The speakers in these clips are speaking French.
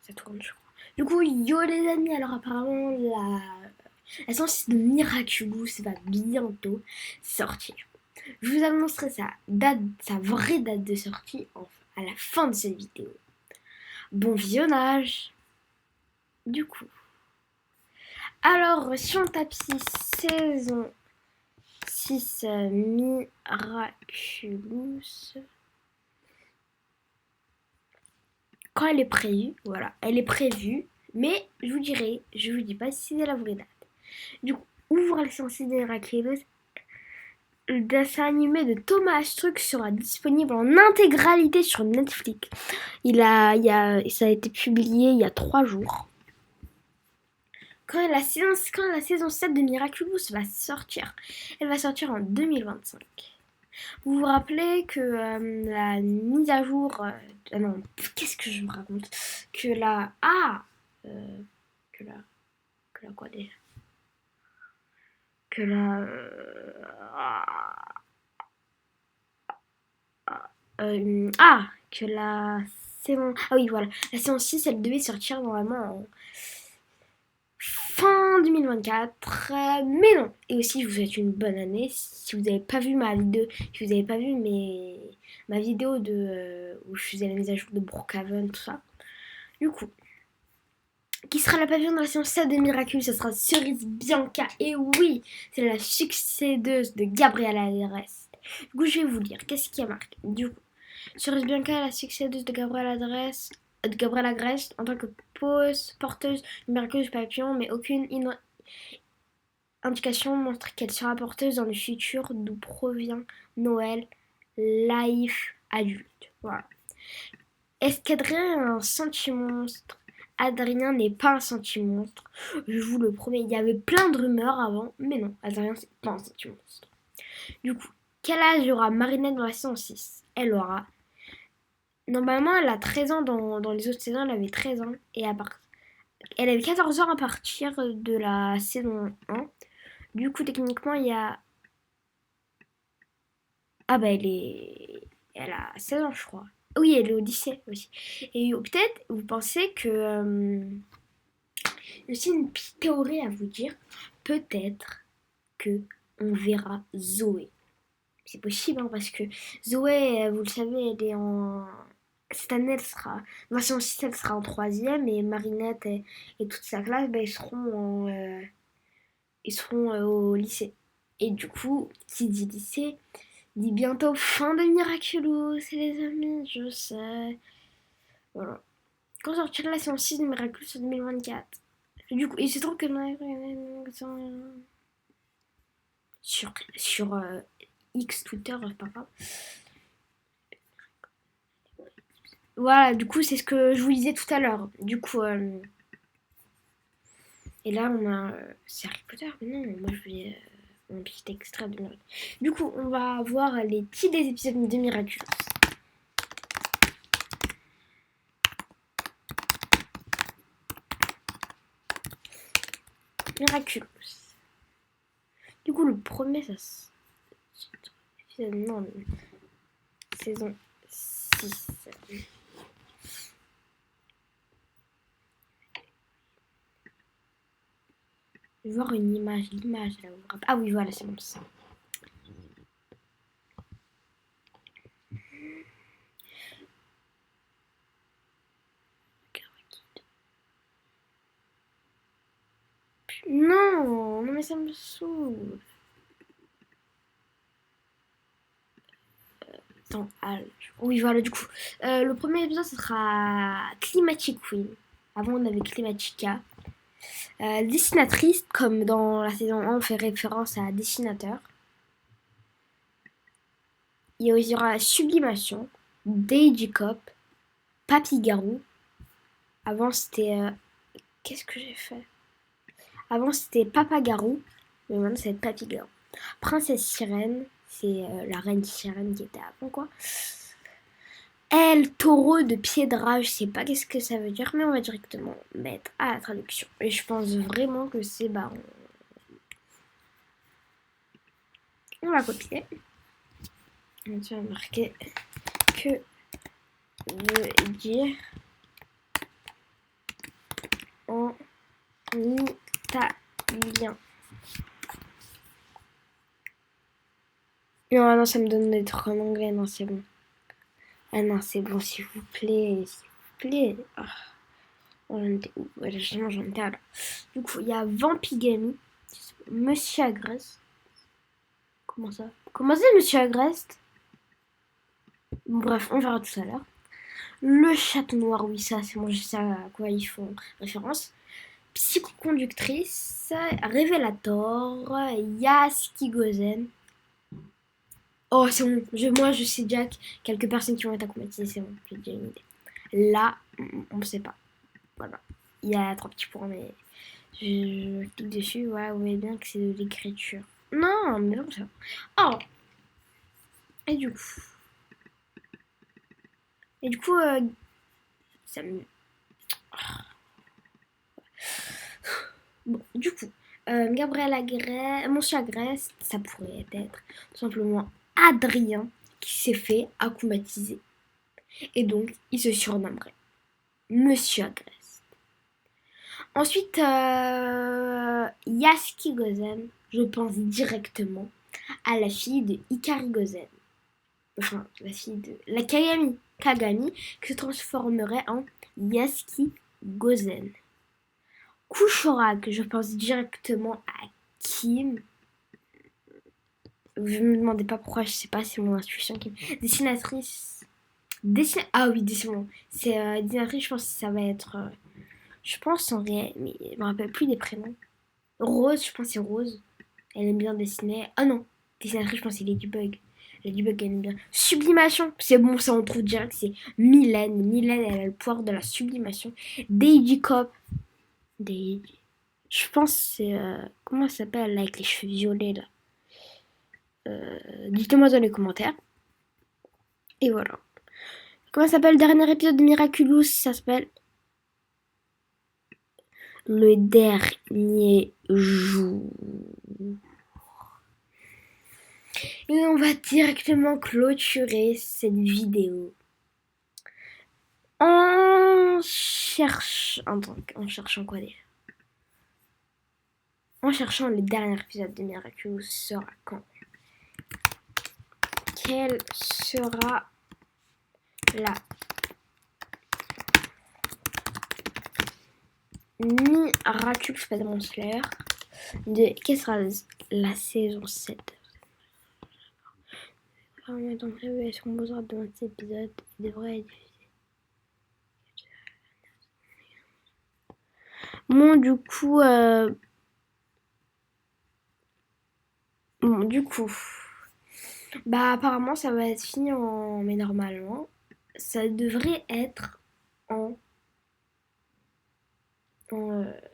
Ça tourne, je crois. Du coup, yo les amis, alors apparemment la sortie de Miraculous va bientôt sortir. Je vous annoncerai sa vraie date de sortie à la fin de cette vidéo. Bon visionnage. Du coup, alors si on tape ici saison 6 Miraculous, quand elle est prévue, voilà, elle est prévue, mais je vous dis pas si c'est la vraie date. Du coup, ouvre la sortie de Miraculous. Le dessin animé de Thomas Struck sera disponible en intégralité sur Netflix. Ça a été publié il y a 3 jours. Quand la saison 7 de Miraculous va sortir, elle va sortir en 2025. Vous vous rappelez que la mise à jour... non, qu'est-ce que je me raconte. Que la... Ah que la... Que la quoi déjà. Que la... que la saison... Ah oui, voilà. La saison 6, elle devait sortir normalement en fin 2024. Mais non. Et aussi, je vous souhaite une bonne année. Si vous n'avez pas vu ma vidéo, si vous n'avez pas vu ma vidéo où je faisais la mise à jour de Brookhaven, tout ça. Du coup, qui sera la pavillon dans la saison 7 de Miraculous? Ça sera Cerise Bianca. Et oui, c'est la succédeuse de Gabriella Adresse. Du coup, je vais vous lire. Qu'est-ce qui a marqué? Du coup, Cerise Bianca est la succédeuse de Gabriella Grest en tant que porteuse du miraculeuse papillon, mais aucune indication montre qu'elle sera porteuse dans le futur d'où provient Noël, Life adulte. Voilà. Est-ce qu'Adrien est un sentimonstre? Adrien n'est pas un sentimonstre, je vous le promets. Il y avait plein de rumeurs avant, mais non, Adrien c'est pas un sentimonstre. Du coup, quel âge aura Marinette dans la saison 6? Elle aura... Normalement, elle a 13 ans dans les autres saisons, elle avait 13 ans. Elle avait 14 ans à partir de la saison 1. Du coup, techniquement, il y a... Ah bah, elle a 16 ans, je crois. Oui, elle est au lycée aussi. Et peut-être, vous pensez que... aussi une petite théorie à vous dire. Peut-être que on verra Zoé. C'est possible, hein, parce que Zoé, vous le savez, elle est en... Cette année, elle sera... Dans la saison 6, elle sera en troisième, et Marinette et toute sa classe, ben, ils seront au lycée. Et du coup, qui dit lycée, dit bientôt fin de Miraculous, les amis, je sais. Voilà. Quand sortira la saison 6 de Miraculous en 2024? Du coup, il se trouve que sur X Twitter, c'est pas grave. Voilà, du coup, c'est ce que je vous disais tout à l'heure. Du coup, et là, on a. C'est Harry Potter, mais non, moi je voulais un petit extrait de Miraculous. Du coup, on va voir les titres des épisodes de Miraculous. Miraculous. Du coup, le premier, ça. Non, saison 6. Je vais voir l'image là. Ah oui, voilà, c'est bon, ça. Non, non mais ça me saoule. Attends, oui voilà du coup. Le premier épisode ce sera Climatic Queen. Avant on avait Climatica. Dessinatrice, comme dans la saison 1 on fait référence à dessinateur. Il y aura Sublimation, Daisy Cop, Papy Garou. Avant c'était... qu'est-ce que j'ai fait? Avant c'était Papa Garou, mais maintenant c'est Papy Garou. Princesse Sirène, c'est la reine sirène qui était avant quoi. El taureau de Piedra, je sais pas qu'est-ce que ça veut dire, mais on va directement mettre à la traduction. Et je pense vraiment que c'est on va copier. Et tu vas marquer que veut dire italien. Non, non, ça me donne des trucs en anglais. Non, c'est bon. Ah non, c'est bon, s'il vous plaît. S'il vous plaît. Ah. Oh, j'en étais où? Ouais, justement, j'en étais là. Du coup, il y a Vampigami, Monsieur Agreste. Comment ça? Comment c'est, Monsieur Agreste? Bon, bref, on verra tout à l'heure. Le Château Noir, oui, ça, c'est bon, je sais à quoi ils font référence. Psychoconductrice, Révélator, Yaski Gozen. Oh, c'est bon, moi je sais déjà quelques personnes qui vont être accompagnées, c'est bon, j'ai déjà une idée. Là, on ne sait pas. Voilà. Il y a 3 petits points, mais je clique dessus, ouais, vous voyez bien que c'est de l'écriture. Non, mais non, ça. Oh! Et du coup. Ça me. Bon, du coup, Gabriel Agreste, Monsieur Agreste, ça pourrait être tout simplement Adrien qui s'est fait acclimatiser. Et donc, il se surnommerait Monsieur Agreste. Ensuite, Yaski Gozen, je pense directement à la fille de Ikari Gozen. Enfin, la fille de la Kagami, qui se transformerait en Yaski Gozen. Kushorak, je pense directement à Kim. Je me demandez pas pourquoi, je sais pas, c'est mon intuition qui. Dessinatrice. Ah oui, décidément. C'est dessinatrice, je pense que ça va être. Je pense en réel, mais je me rappelle plus des prénoms. Rose, je pense que c'est Rose. Elle aime bien dessiner. Ah non, dessinatrice, je pense que c'est Ladybug. Ladybug, elle aime bien. Sublimation, c'est bon, ça on trouve direct, c'est Mylène. Mylène, elle a le pouvoir de la sublimation. Deiji Cop. Deiji. Je pense que c'est. Comment ça s'appelle là, avec les cheveux violets là? Dites-moi dans les commentaires. Et voilà. Comment s'appelle le dernier épisode de Miraculous? Ça s'appelle Le dernier jour. Et on va directement clôturer cette vidéo en cherchant quoi dire? En cherchant le dernier épisode de Miraculous sera quand? Quelle sera la Miraculous pas de Demon Slayer de quelle sera la saison 7? Donc est-ce qu'on posera dans cet épisode? Il devrait être diffusé. Bon, du coup, bah apparemment ça va être fini mais normalement, ça devrait être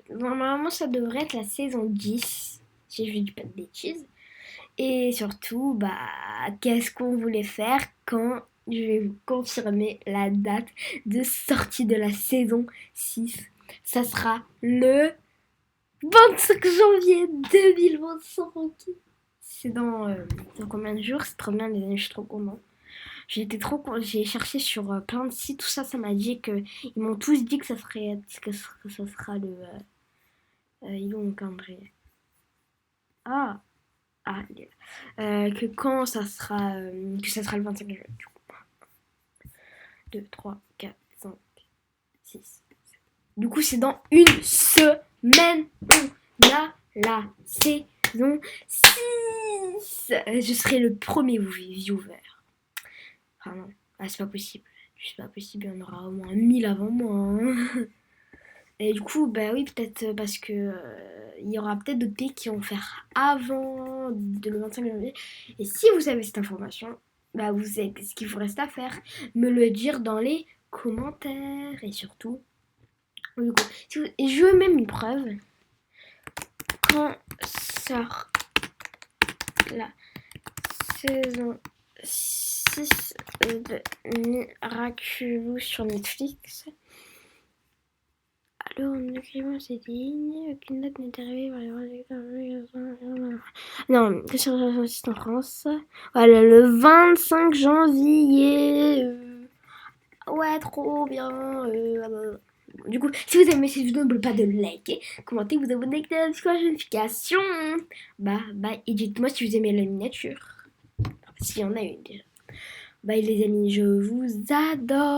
normalement ça devrait être la saison 10, si je dis pas de bêtises. Et surtout, bah, qu'est-ce qu'on voulait faire quand je vais vous confirmer la date de sortie de la saison 6. Ça sera le 25 janvier 2025. C'est dans combien de jours? C'est trop bien, les amis, je suis trop contente. J'ai cherché sur plein de sites, tout ça, ça m'a dit que ils m'ont tous dit que ça sera le ils ont le calendrier. Que quand ça sera que ça sera le 25 juillet du coup. 2, 3, 4, 5, 6, 7. Du coup c'est dans une semaine on a la saison 6. Je serai le premier viewer. Enfin non, c'est pas possible. C'est pas possible, il y en aura au moins 1000 avant moi. Hein. Et du coup, bah oui, peut-être parce que il y aura peut-être d'autres pays qui vont faire avant le 25 janvier. Et si vous avez cette information, bah vous savez ce qu'il vous reste à faire. Me le dire dans les commentaires. Et surtout, du coup, et je veux même une preuve. Quand sort la saison 6 de Miraculous sur Netflix? Alors, en écrivant cette ligne, aucune date n'est arrivée vers les non, que sur la site en France. Voilà, le 25 janvier. Ouais, trop bien. Du coup, si vous aimez cette vidéo, n'oubliez pas de liker, commenter, vous abonner, activer la notification. Et dites-moi si vous aimez la miniature. S'il y en a une déjà. Bye les amis, je vous adore.